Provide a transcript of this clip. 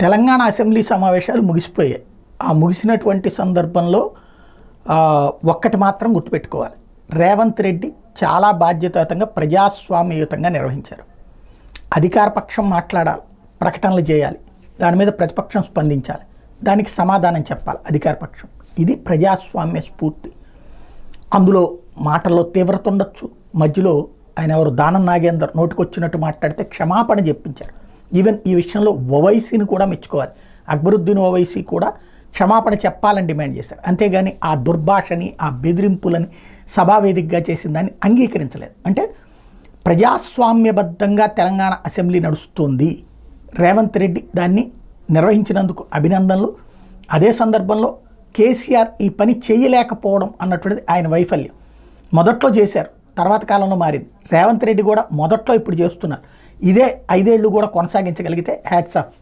Telangana assembly సమావేశాలు ముగిసిపోయాయి. ఆ ముగిసినటువంటి సందర్భంలో ఒక్కటి మాత్రం గుర్తుపెట్టుకోవాలి, రేవంత్ రెడ్డి చాలా బాధ్యతాయుతంగా ప్రజాస్వామ్యయుతంగా నిర్వహించారు. అధికార పక్షం మాట్లాడాలి, ప్రకటనలు చేయాలి, దాని మీద ప్రతిపక్షం స్పందించాలి, దానికి సమాధానం చెప్పాలి అధికార పక్షం. ఇది ప్రజాస్వామ్య స్ఫూర్తి. అందులో మాటల్లో తీవ్రత ఉండొచ్చు, మధ్యలో ఆయన ఎవరు దానం నాగేందర్ నోటికొచ్చినట్టు మాట్లాడితే క్షమాపణ చెప్పించారు. ఈవెన్ ఈ విషయంలో ఓవైసీని కూడా మెచ్చుకోవాలి. అక్బరుద్దీన్ ఓవైసీ కూడా క్షమాపణ చెప్పాలని డిమాండ్ చేశారు. అంతేగాని ఆ దుర్భాషని, ఆ బెదిరింపులని సభావేదికగా చేసిన దాన్ని అంగీకరించలేదు. అంటే ప్రజాస్వామ్యబద్ధంగా తెలంగాణ అసెంబ్లీ నడుస్తుంది, రేవంత్ రెడ్డి దాన్ని నిర్వహించినందుకు అభినందనలు. అదే సందర్భంలో కేసీఆర్ ఈ పని చేయలేకపోవడం అన్నటువంటిది ఆయన వైఫల్యం. మొదట్లో చేశారు, తర్వాత కాలంలో మారింది. రేవంత్ రెడ్డి కూడా మొదట్లో ఇప్పుడు చేస్తున్నారు. ఇదే 5 ఏళ్ళు కూడా కొనసాగించగలిగితే హ్యాట్స్ ఆఫ్.